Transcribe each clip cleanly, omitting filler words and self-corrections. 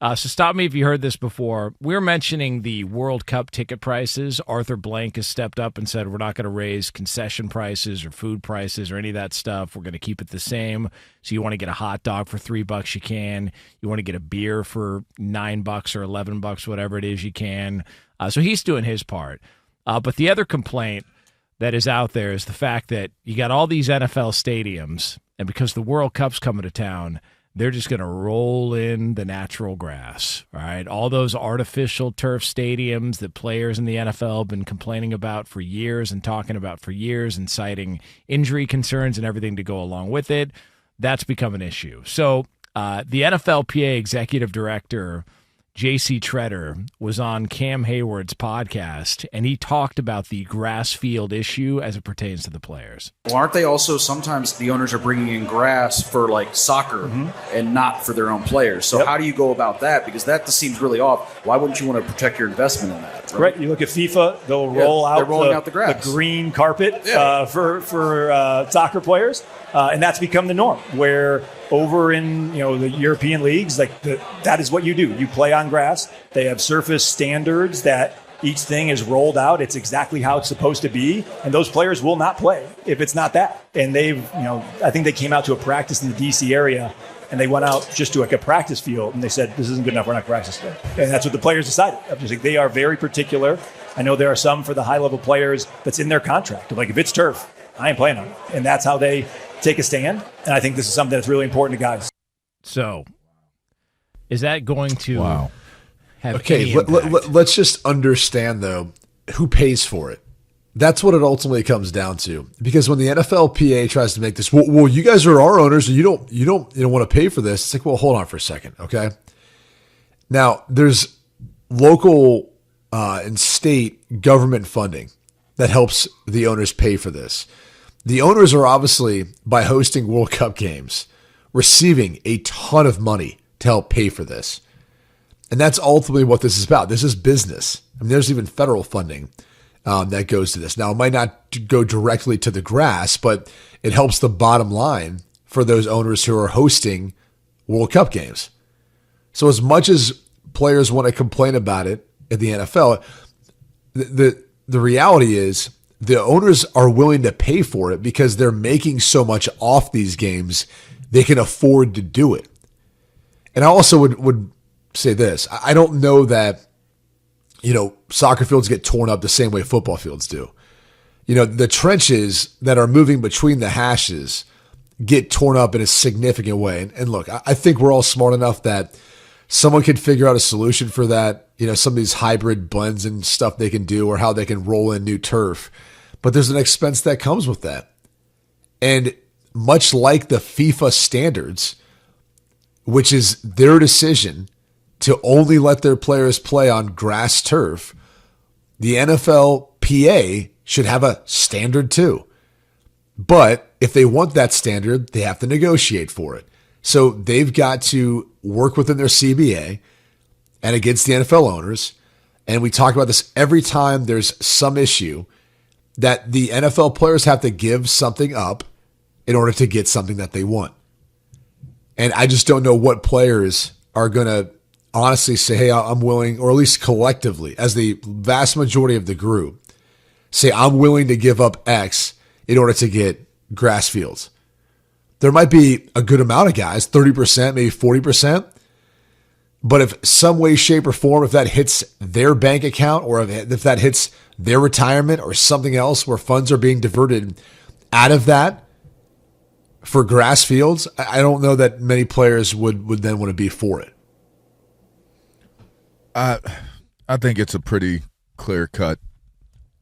So stop me if you heard this before. We're mentioning the World Cup ticket prices. Arthur Blank has stepped up and said we're not going to raise concession prices or food prices or any of that stuff. We're going to keep it the same. So you want to get a hot dog for $3, you can. You want to get a beer for $9 or $11, whatever it is, you can. So he's doing his part. But the other complaint that is out there is the fact that you got all these NFL stadiums, and because the World Cup's coming to town, they're just going to roll in the natural grass, all right? All those artificial turf stadiums that players in the NFL have been complaining about for years and talking about for years and citing injury concerns and everything to go along with it, that's become an issue. So the NFLPA executive director, J.C. Treader, was on Cam Hayward's podcast, and he talked about the grass field issue as it pertains to the players. Well, aren't they also sometimes the owners are bringing in grass for like soccer and not for their own players? So how do you go about that? Because that just seems really off. Why wouldn't you want to protect your investment in that? Right. You look at FIFA; they'll roll out the grass, the green carpet for soccer players, and that's become the norm. Where over in the European leagues, that is what you do. You play on grass. They have surface standards that each thing is rolled out. It's exactly how it's supposed to be, and those players will not play if it's not that. And I think they came out to a practice in the DC area, and they went out just to a practice field, and they said, "This isn't good enough. We're not practicing." And that's what the players decided. They are very particular. I know there are some for the high-level players that's in their contract. Like, if it's turf, I ain't playing on it, and that's how they take a stand. And I think this is something that's really important to guys. So, is that going to have okay? Let's just understand though who pays for it. That's what it ultimately comes down to. Because when the NFLPA tries to make this, well, you guys are our owners, and you don't want to pay for this. It's like, well, hold on for a second, okay? Now, there's local and state government funding that helps the owners pay for this. The owners are obviously, by hosting World Cup games, receiving a ton of money to help pay for this. And that's ultimately what this is about. This is business. I mean, there's even federal funding that goes to this. Now, it might not go directly to the grass, but it helps the bottom line for those owners who are hosting World Cup games. So as much as players want to complain about it in the NFL, the reality is the owners are willing to pay for it because they're making so much off these games, they can afford to do it. And I also would say this. I don't know that, soccer fields get torn up the same way football fields do. The trenches that are moving between the hashes get torn up in a significant way. And look, I think we're all smart enough that someone could figure out a solution for that. Some of these hybrid blends and stuff they can do, or how they can roll in new turf. But there's an expense that comes with that. And much like the FIFA standards, which is their decision to only let their players play on grass turf, the NFLPA should have a standard too. But if they want that standard, they have to negotiate for it. So they've got to work within their CBA and against the NFL owners. And we talk about this every time there's some issue, that the NFL players have to give something up in order to get something that they want. And I just don't know what players are going to honestly say, hey, I'm willing, or at least collectively, as the vast majority of the group, say, I'm willing to give up X in order to get grass fields. There might be a good amount of guys, 30%, maybe 40%. But if some way, shape, or form, if that hits their bank account, or if that hits their retirement or something else where funds are being diverted out of that for grass fields, I don't know that many players would then want to be for it. I think it's a pretty clear-cut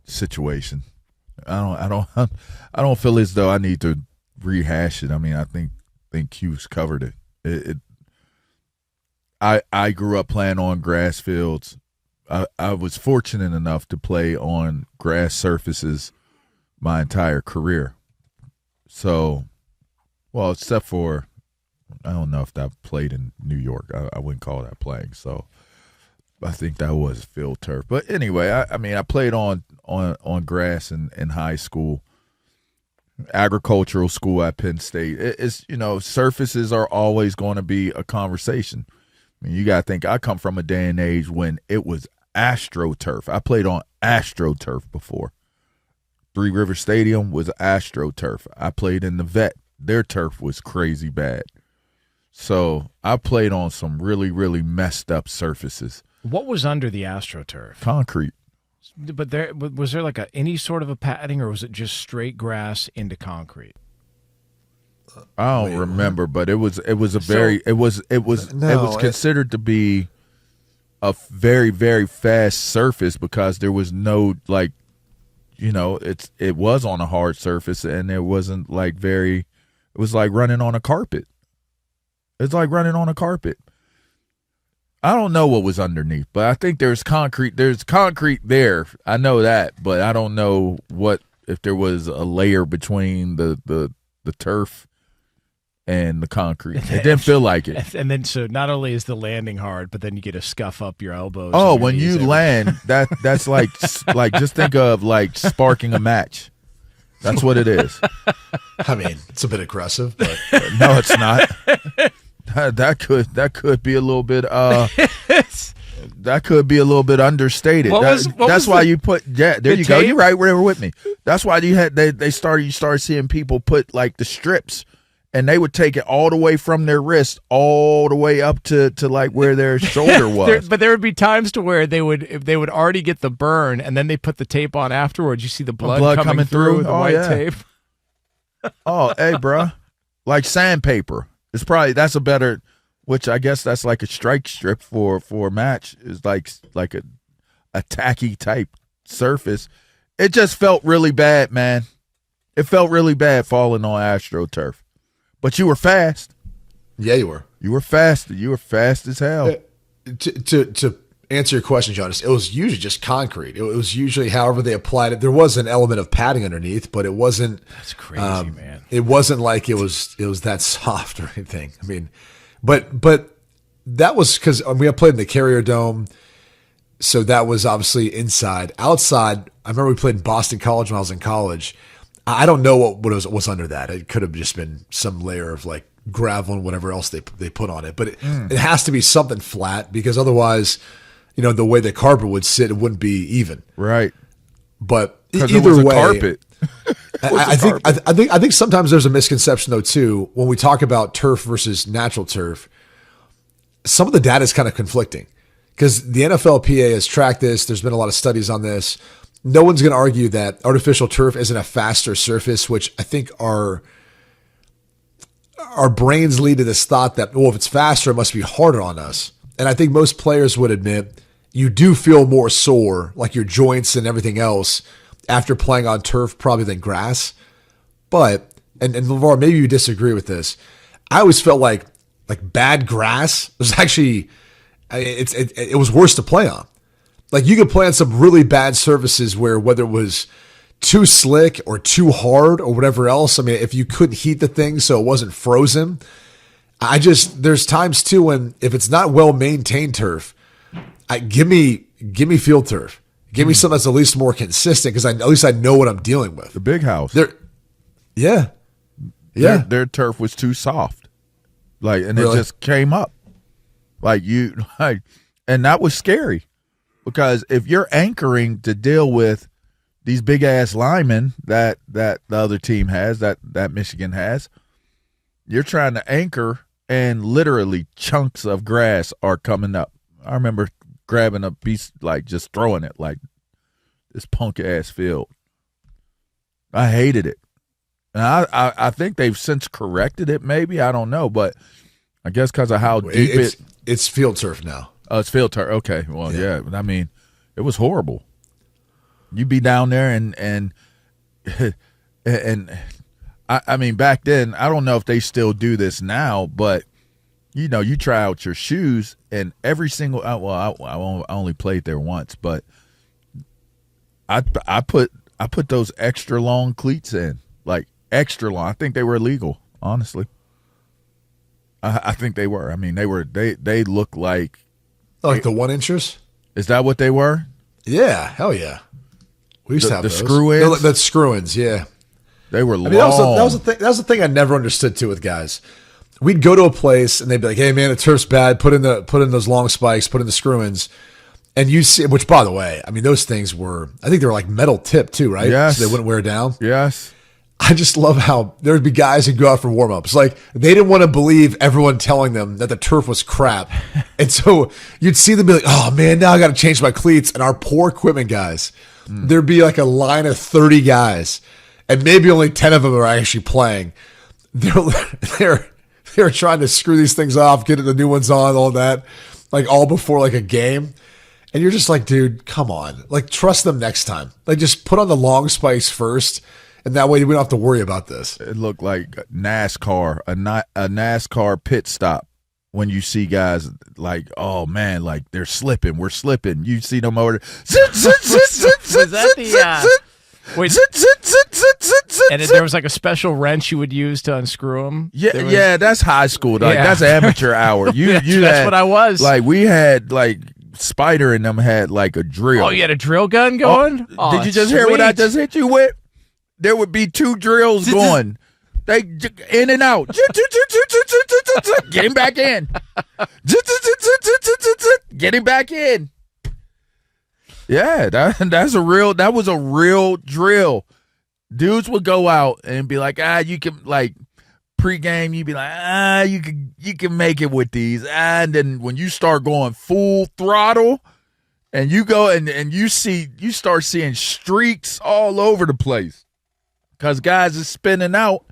situation. I don't feel as though I need to rehash it. I mean, I think Q's covered it. I grew up playing on grass fields. I was fortunate enough to play on grass surfaces my entire career. So, well, except for, I don't know if I played in New York. I wouldn't call that playing. So I think that was field turf. But anyway, I played on grass in high school, agricultural school at Penn State. It's surfaces are always going to be a conversation. I mean, you got to think, I come from a day and age when it was AstroTurf. I played on AstroTurf before. Three River Stadium was AstroTurf. I played in the Vet. Their turf was crazy bad. So I played on some really, really messed up surfaces. What was under the AstroTurf? Concrete. But was there like any sort of a padding, or was it just straight grass into concrete? I don't remember, but it was considered to be a very, very fast surface because there was no it was on a hard surface, and it wasn't it was like running on a carpet. It's like running on a carpet. I don't know what was underneath, but I think there's concrete. There's concrete there. I know that, but I don't know if there was a layer between the turf and the concrete. It didn't feel like it. And then, so not only is the landing hard, but then you get to scuff up your elbows. Oh, when you land, that's like just think of like sparking a match. That's what it is. I mean, it's a bit aggressive, but no, it's not. That could be a little bit that could be a little bit understated. That's why you put there you go. You're right. Whatever with me. That's why you started seeing people put like the strips, and they would take it all the way from their wrist all the way up to like where their shoulder was. But there would be times to where they would already get the burn, and then they put the tape on afterwards. You see the blood coming through the white tape. Oh, hey, bro, like sandpaper. That's a better, which I guess that's like a strike strip for a match. Is like a tacky type surface. It just felt really bad, man. It felt really bad falling on AstroTurf. But you were fast. Yeah, you were. You were fast. You were fast as hell. To answer your question, Jonas, it was usually just concrete. It was usually however they applied it. There was an element of padding underneath, but it wasn't. That's crazy, man. It wasn't like it was that soft or anything. I mean, but that was because we had played in the Carrier Dome, so that was obviously inside. Outside, I remember we played in Boston College when I was in college. I don't know what was under that. It could have just been some layer of like gravel and whatever else they put on it. But it has to be something flat because otherwise, the way the carpet would sit, it wouldn't be even. Right. But either it was a way, carpet. I think sometimes there's a misconception though too when we talk about turf versus natural turf. Some of the data is kind of conflicting because the NFLPA has tracked this. There's been a lot of studies on this. No one's going to argue that artificial turf isn't a faster surface, which I think our brains lead to this thought that, if it's faster, it must be harder on us. And I think most players would admit you do feel more sore, like your joints and everything else, after playing on turf probably than grass. But, and LaVar, maybe you disagree with this. I always felt like bad grass was actually, it was worse to play on. Like you could play on some really bad surfaces where whether it was too slick or too hard or whatever else. I mean, if you couldn't heat the thing so it wasn't frozen, there's times too when if it's not well maintained turf, give me field turf. Give me something that's at least more consistent because at least I know what I'm dealing with. The big house. Yeah. Their turf was too soft. It just came up. And that was scary. Because if you're anchoring to deal with these big ass linemen that the other team has, that Michigan has, you're trying to anchor and literally chunks of grass are coming up. I remember grabbing a piece, just throwing it like this punk ass field. I hated it. And I think they've since corrected it, maybe. I don't know, but I guess because of how deep it's field turf now. Oh, it's field turf. Okay. Well, yeah. I mean, it was horrible. You'd be down there and I mean, back then, I don't know if they still do this now, but you try out your shoes and every single. I only played there once, but I put those extra long cleats in, like extra long. I think they were illegal, honestly. I think they were. I mean, they look like. Like the 1-inchers? Is that what they were? Yeah, hell yeah. We used to have the those. screw-ins? The screw-ins, yeah. They were long. That was the thing I never understood too with guys. we'd go to a place and they'd be like, "Hey man, the turf's bad. Put in those long spikes. Put in the screw-ins." And you see, which by the way, I mean those things were, I think they were like metal tip too, right? Yes. So they wouldn't wear down. Yes. I just love how there would be guys who go out for warm-ups. Like they didn't want to believe everyone telling them that the turf was crap. And so you'd see them be like, "Oh man, now I got to change my cleats." And our poor equipment guys, there'd be like a line of 30 guys and maybe only 10 of them are actually playing. They're trying to screw these things off, get the new ones on, all that, like all before like a game. And you're just like, dude, come on. Like, trust them next time. Like, just put on the long spikes first, and that way we don't have to worry about this. It looked like NASCAR, a NASCAR pit stop when you see guys like, oh, man, like they're slipping. We're slipping. You see them over there. Was that the... Wait, and there was like a special wrench you would use to unscrew them? Yeah, that's high school. Like, that's amateur hour. That's what I was. Like, we had, like, Spider and them had like a drill. Oh, you had a drill gun going? Oh, did you just hear what I just hit you with? There would be 2 drills going. They in and out. Get him back in. Get him back in. Yeah, that was a real drill. Dudes would go out and be like, you can like pregame, you'd be like, you can make it with these. And then when you start going full throttle and you go and you start seeing streaks all over the place because guys are spinning out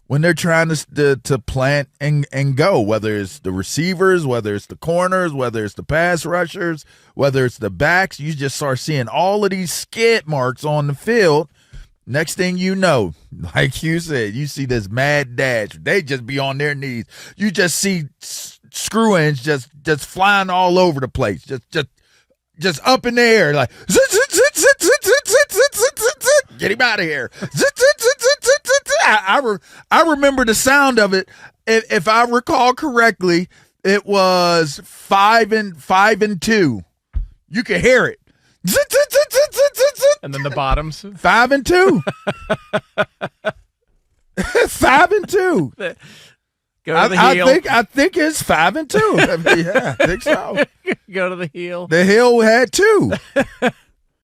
when they're trying to plant and go, whether it's the receivers, whether it's the corners, whether it's the pass rushers, whether it's the backs. You just start seeing all of these skid marks on the field. Next thing you know, like you said, you see this mad dash. They just be on their knees. You just see screw-ins just flying all over the place, just up in the air, like get him out of here. I remember the sound of it. If I recall correctly, it was 5 and 2. You could hear it. And then the bottoms. 5 and 2. 5 and 2. Go to the heel. I think it's 5 and 2. Yeah, I think so. Go to the heel. The heel had 2.